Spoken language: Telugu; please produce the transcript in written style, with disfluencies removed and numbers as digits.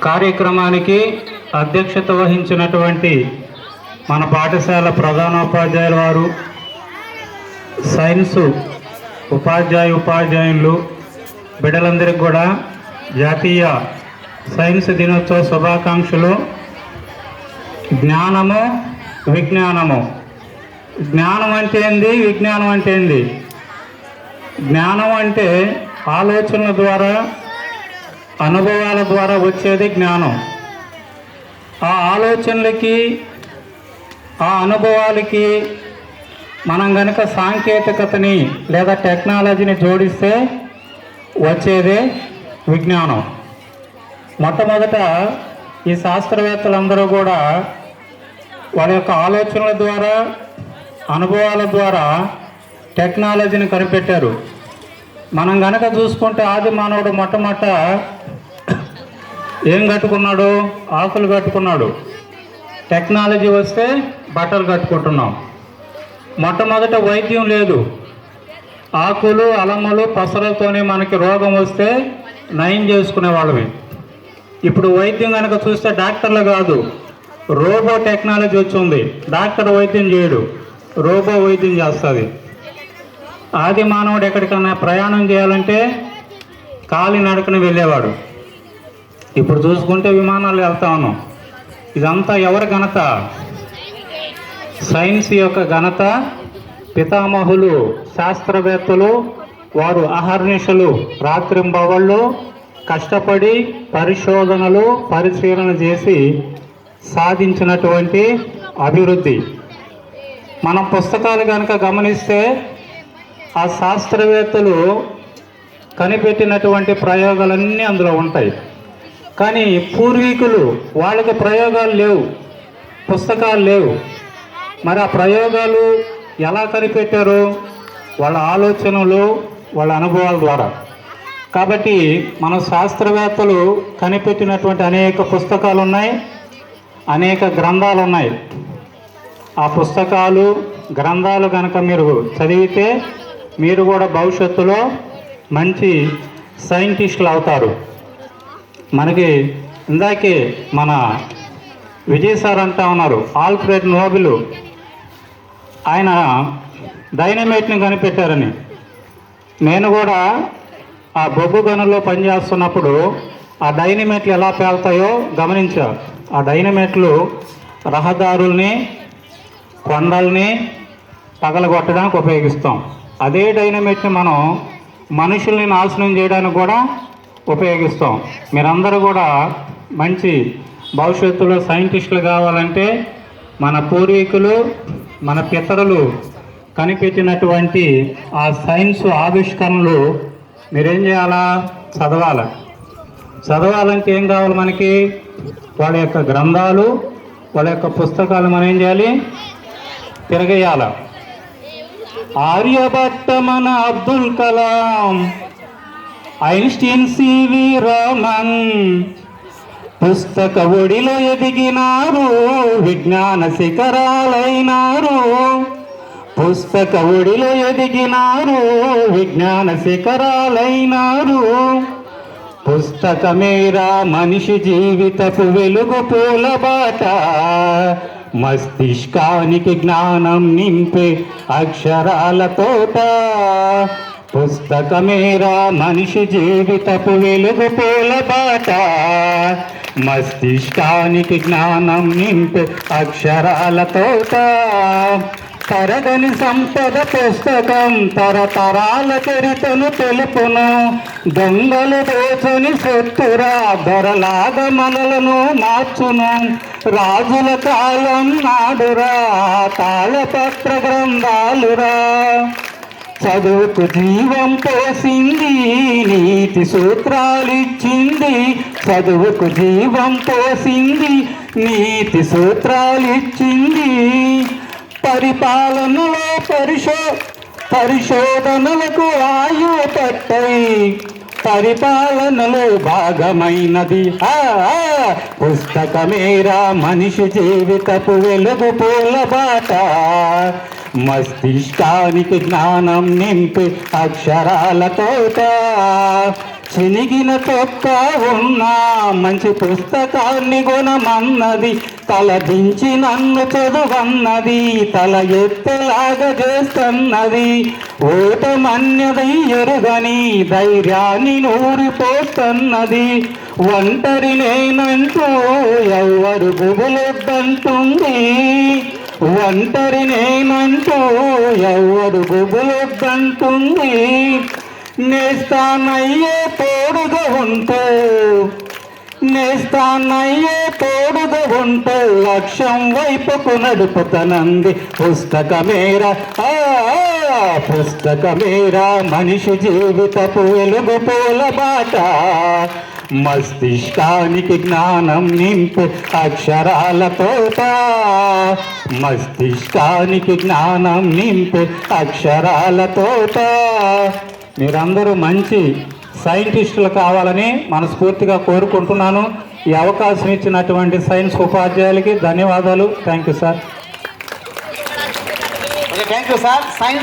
కార్యక్రమానికి అధ్యక్షత వహించినటువంటి మన పాఠశాల ప్రధానోపాధ్యాయుల వారు, సైన్స్ ఉపాధ్యాయులు, బిడ్డలందరికీ కూడా జాతీయ సైన్స్ దినోత్సవ శుభాకాంక్షలు. జ్ఞానము విజ్ఞానము. జ్ఞానం అంటే ఏంది, విజ్ఞానం అంటే ఏంది? జ్ఞానం అంటే ఆలోచనల ద్వారా, అనుభవాల ద్వారా వచ్చేది జ్ఞానం. ఆ ఆలోచనలకి, ఆ అనుభవాలకి మనం కనుక సాంకేతికతని లేదా టెక్నాలజీని జోడిస్తే వచ్చేదే విజ్ఞానం. మొట్టమొదట ఈ శాస్త్రవేత్తలందరూ కూడా వాళ్ళ యొక్క ఆలోచనల ద్వారా, అనుభవాల ద్వారా టెక్నాలజీని కనిపెట్టారు. మనం కనుక చూసుకుంటే ఆది మానవుడు మొట్టమొదట ఏం కట్టుకున్నాడు? ఆకులు కట్టుకున్నాడు. టెక్నాలజీ వస్తే బట్టలు కట్టుకుంటున్నాం. మొట్టమొదట వైద్యం లేదు. ఆకులు, అలమ్మలు, పసరలతోనే మనకి రోగం వస్తే నయం చేసుకునే వాళ్ళవి. ఇప్పుడు వైద్యం కనుక చూస్తే డాక్టర్లు కాదు, రోబో టెక్నాలజీ వచ్చింది. డాక్టర్ వైద్యం చేయడు, రోబో వైద్యం చేస్తుంది. ఆది మానవుడు ఎక్కడికైనా ప్రయాణం చేయాలంటే కాలినడకన వెళ్ళేవాడు. ఇప్పుడు చూసుకుంటే విమానాలు వెళ్తా ఉన్నాం. ఇదంతా ఎవరి ఘనత? సైన్స్ యొక్క ఘనత. పితామహులు, శాస్త్రవేత్తలు, వారు అహర్నిశలు రాత్రింబవళ్ళు కష్టపడి పరిశోధనలు, పరిశీలన చేసి సాధించినటువంటి అభివృద్ధి. మనం పుస్తకాలు కనుక గమనిస్తే ఆ శాస్త్రవేత్తలు కనిపెట్టినటువంటి ప్రయోగాలన్నీ అందులో ఉంటాయి. కానీ పూర్వీకులు, వాళ్ళకి ప్రయోగాలు లేవు, పుస్తకాలు లేవు. మరి ఆ ప్రయోగాలు ఎలా కనిపెట్టారు? వాళ్ళ ఆలోచనలు, వాళ్ళ అనుభవాల ద్వారా. కాబట్టి మన శాస్త్రవేత్తలు కనిపెట్టినటువంటి అనేక పుస్తకాలు ఉన్నాయి, అనేక గ్రంథాలు ఉన్నాయి. ఆ పుస్తకాలు, గ్రంథాలు కనుక మీరు చదివితే మీరు కూడా భవిష్యత్తులో మంచి సైంటిస్టులు అవుతారు. మనకి ఇందాకే మన విజయ్ సార్ అంటా ఉన్నారు, ఆల్ఫ్రెడ్ నోబెల్, ఆయన డైనమైట్ని కనిపెట్టారని. నేను కూడా ఆ బొగ్గు గనుల్లో పనిచేస్తున్నప్పుడు ఆ డైనమైట్లు ఎలా పేలుతాయో గమనించా. ఆ డైనమైట్లు రహదారుల్ని, కొండల్ని పగలగొట్టడానికి ఉపయోగిస్తాం. అదే డైనమైట్ని మనం మనుషుల్ని నాశనం చేయడానికి కూడా ఉపయోగిస్తాం. మీరందరూ కూడా మంచి భవిష్యత్తులో సైంటిస్టులు కావాలంటే మన పూర్వీకులు, మన పితరులు కనిపెట్టినటువంటి ఆ సైన్స్ ఆవిష్కరణలు మీరేం చేయాలా? చదవాలి. చదవాలంటే ఏం కావాలి మనకి? వాళ్ళ యొక్క గ్రంథాలు, వాళ్ళ యొక్క పుస్తకాలు మనం ఏం చేయాలి? తిరగేయాల. ఆర్యభట్ట మన అబ్దుల్ కలాం, ఐన్స్టీన్, సివి రామన్ పుస్తక ఒడిలో ఎదిగినారు, విజ్ఞాన శిఖరాలైనారు. పుస్తక ఒడిలో ఎదిగినారు, విజ్ఞాన శిఖరాలైనారు. పుస్తకమేరా మనిషి జీవితపు వెలుగు పూలబాట, మస్తిష్కానికి జ్ఞానం నింపే అక్షరాల తోట. పుస్తకమేరా మనిషి జీవితపు వెలుగు పూలబాట, మస్తిష్కానికి జ్ఞానం నింపే అక్షరాల తోట. తరగని సంపద పుస్తకం తరతరాల చరితను తెలుపును. దొంగలు దోచని సొత్తురా దొరలాగా మనలను మార్చును. రాజుల కాలం నాడురా తాళపత్ర గ్రంథాలురా. చదువుకు జీవం పోసింది, నీతి సూత్రాలిచ్చింది. చదువుకు జీవం పోసింది, నీతి సూత్రాలిచ్చింది. పరిపాలనలో పరిశోధనలకు ఆయువు పట్టాయి. పరిపాలనలో భాగమైనది పుస్తకమేరా మనిషి జీవితపు వెలుగు పూలబాట, మస్తిష్కానికి జ్ఞానం నింపి అక్షరాల తోట. చినిగిన చొక్క ఉన్న మంచి పుస్తకాన్ని గుణమన్నది, తలదించి నన్ను చదువన్నది, తల ఎత్తలాగా చేస్తున్నది. ఓటమన్యది ఎరుగని ధైర్యాన్ని నూరిపోతున్నది. ఒంటరి నేనంటూ ఎవ్వరు గుబులొద్దంటుంది, ఒంటరి నేనంటూ ఎవ్వరు గుబులొద్దంటుంది. నేస్తానయ్యే తోడుగా ఉంటూ, నేస్తానయ్యే తోడుగా ఉంటూ లక్ష్యం వైపుకు నడుపుతనంది పుస్తకమేరా. పుస్తకమేరా మనిషి జీవితపు వెలుగు పూల బాట. మస్తిష్కానికి జ్ఞానం నింపు అక్షరాల తోట, మస్తిష్కానికి జ్ఞానం నింపు అక్షరాల తోట. మీరందరూ మంచి సైంటిస్టులు కావాలని మనస్ఫూర్తిగా కోరుకుంటున్నాను. ఈ అవకాశం ఇచ్చినటువంటి సైన్స్ ఉపాధ్యాయులకి ధన్యవాదాలు. Thank you sir. Thank you sir.